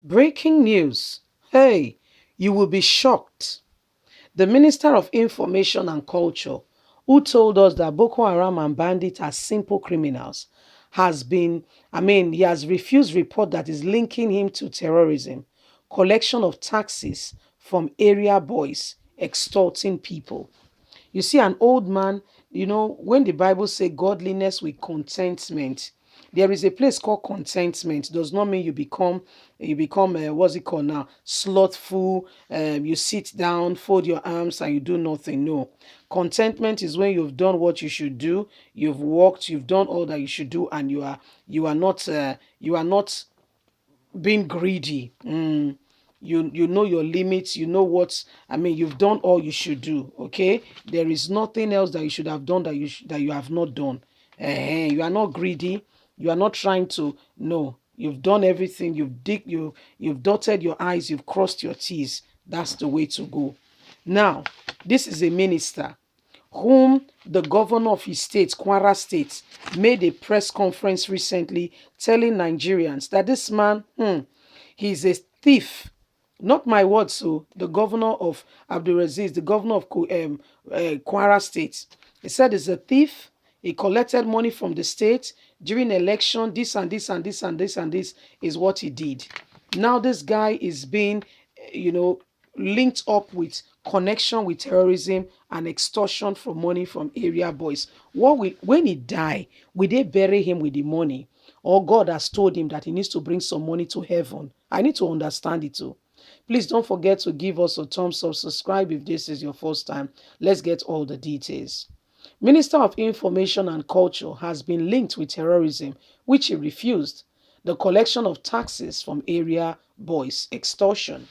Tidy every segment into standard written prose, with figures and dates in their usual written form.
Breaking news. Hey, you will be shocked. The Minister of Information and Culture, who told us that Boko Haram and bandits are simple criminals, has been, he has refused report that is linking him to terrorism, collection of taxes from area boys, extorting people. You see, an old man, when the Bible say godliness with contentment, there is a place called contentment. Does not mean you become what's it called now, slothful. You sit down, fold your arms, and you do nothing. No, contentment is when you've done what you should do, you've worked, you've done all that you should do, and you are not being greedy. You know your limits. You know what you've done all you should do. Okay, there is nothing else that you should have done that you have not done. You are not greedy. You are not trying to. No, you've done everything. You've dotted your i's, you've crossed your t's. That's the way to go. Now, this is a minister whom the governor of his state, Kwara State, made a press conference recently telling Nigerians that this man, he's a thief. Not my words, so the governor of Abdulaziz, the governor of Kwara State, he said he's a thief. He collected money from the state during election. This and this and this and this and this is what he did. Now this guy is being, you know, linked up with connection with terrorism and extortion for money from area boys. When he die, will they bury him with the money? Or God has told him that he needs to bring some money to heaven? I need to understand it too. Please don't forget to give us a thumbs up, subscribe if this is your first time. Let's get all the details. Minister of Information and Culture has been linked with terrorism, which he refused. The collection of taxes from area boys, extortion.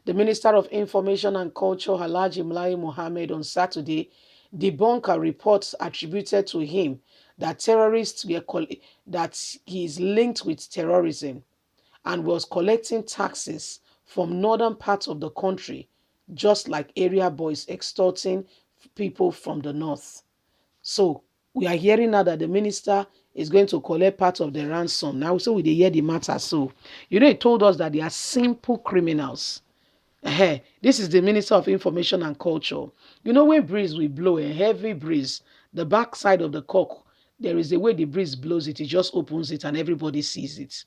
The Minister of Information and Culture, Alhaji Mulai Mohammed, on Saturday debunked reports attributed to him that that he is linked with terrorism and was collecting taxes from northern parts of the country, just like area boys extorting people from the north. So we are hearing now that the minister is going to collect part of the ransom. Now, so we hear the matter. So, he told us that they are simple criminals. This is the Minister of Information and Culture. When breeze will blow, a heavy breeze, the backside of the cork, there is a way the breeze blows it. It just opens it and everybody sees it.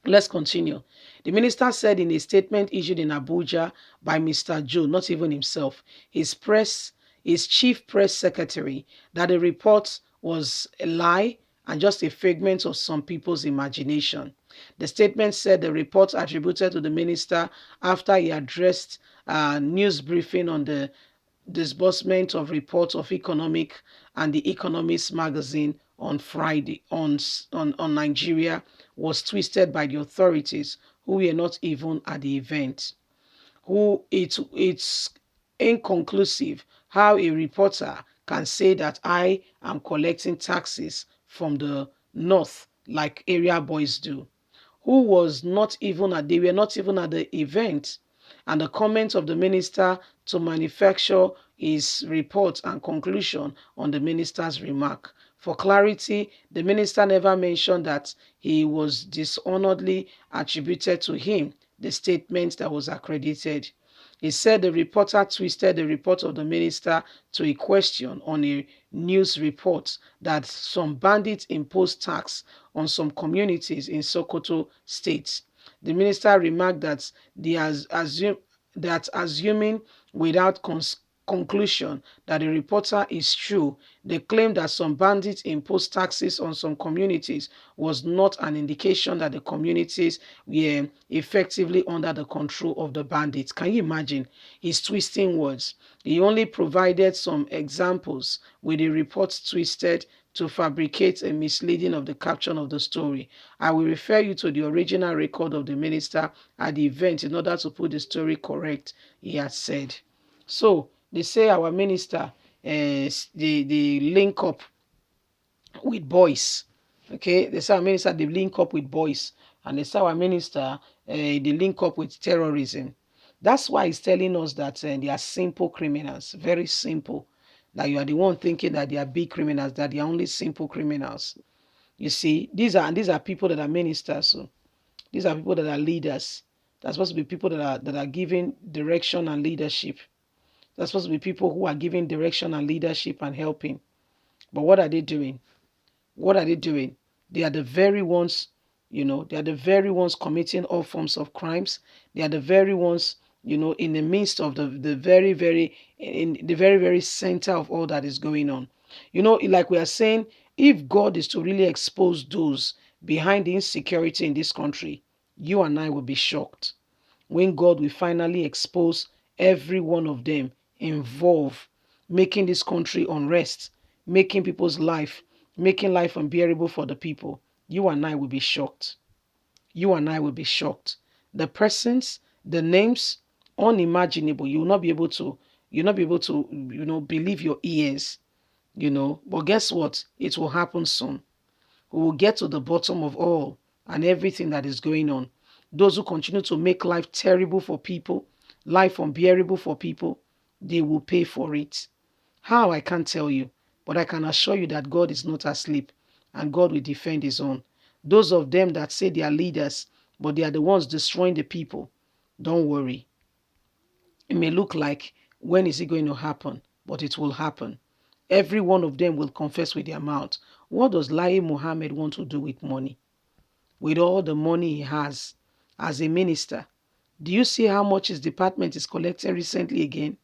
Let's continue. The minister said in a statement issued in Abuja by Mr. Joe, not even himself, his chief press secretary, that the report was a lie and just a figment of some people's imagination. The statement said the report attributed to the minister after he addressed a news briefing on the disbursement of reports of economic and the Economist magazine on Friday on Nigeria was twisted by the authorities who were not even at the event. It's inconclusive how a reporter can say that I am collecting taxes from the north like area boys do, who was not even at they were not even at the event, and the comment of the minister to manufacture his report and conclusion on the minister's remark. For clarity, the minister never mentioned that he was dishonoredly attributed to him the statement that was accredited. He said the reporter twisted the report of the minister to a question on a news report that some bandits imposed tax on some communities in Sokoto State. The minister remarked that assuming without conclusion that the reporter is true, the claim that some bandits imposed taxes on some communities was not an indication that the communities were effectively under the control of the bandits. Can you imagine? He's twisting words. He only provided some examples with the reports twisted to fabricate a misleading of the caption of the story. I will refer you to the original record of the minister at the event in order to put the story correct, he had said. So they say our minister, the link up with boys. Okay, they say our minister they link up with boys, and they say our minister they link up with terrorism. That's why he's telling us that they are simple criminals, very simple. That you are the one thinking that they are big criminals, that they are only simple criminals. You see, these are people that are ministers. So these are people that are leaders. That's supposed to be people that are giving direction and leadership. That's supposed to be people who are giving direction and leadership and helping. But what are they doing? What are they doing? They are the very ones, they are the very ones committing all forms of crimes. They are the very ones, in the midst of the very, very, in the very, very center of all that is going on. Like we are saying, if God is to really expose those behind the insecurity in this country, you and I will be shocked when God will finally expose every one of them involved, making this country unrest, making people's life, making life unbearable for the people. You and I will be shocked. You and I will be shocked. The persons, the names, unimaginable. You'll not be able to, believe your ears. But guess what? It will happen soon. We will get to the bottom of all and everything that is going on. Those who continue to make life terrible for people, life unbearable for people, they will pay for it. How, I can't tell you, but I can assure you that God is not asleep and God will defend his own. Those of them that say they are leaders, but they are the ones destroying the people, don't worry. It may look like, when is it going to happen? But it will happen. Every one of them will confess with their mouth. What does Lai Mohammed want to do with money? With all the money he has as a minister. Do you see how much his department is collecting recently again?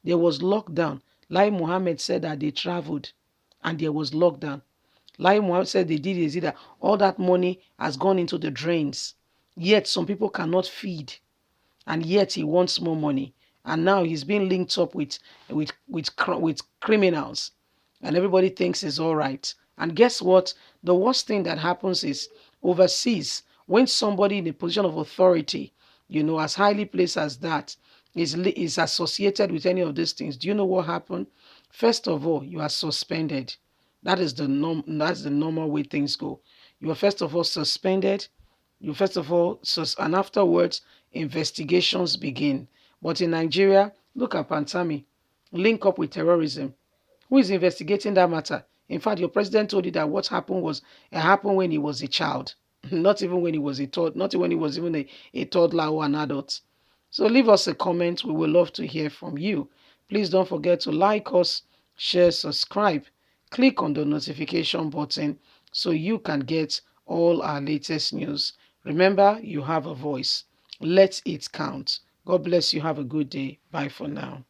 There was lockdown. Lai Mohammed said that they traveled and there was lockdown. Lai Mohammed said they did is that all that money has gone into the drains. Yet some people cannot feed, and yet he wants more money. And now he's being linked up with criminals, and everybody thinks it's all right. And guess what? The worst thing that happens is overseas, when somebody in a position of authority, as highly placed as that, is associated with any of these things. Do you know what happened? First of all, you are suspended. That is the norm. That's the normal way things go. You are first of all suspended. You first of all, and afterwards, investigations begin. But in Nigeria, look at Pantami, link up with terrorism. Who is investigating that matter? In fact, your president told you that what happened was it happened when he was a child, not even when he was not when he was even a toddler or an adult. So leave us a comment. We would love to hear from you. Please don't forget to like us, share, subscribe. Click on the notification button so you can get all our latest news. Remember, you have a voice. Let it count. God bless you. Have a good day. Bye for now.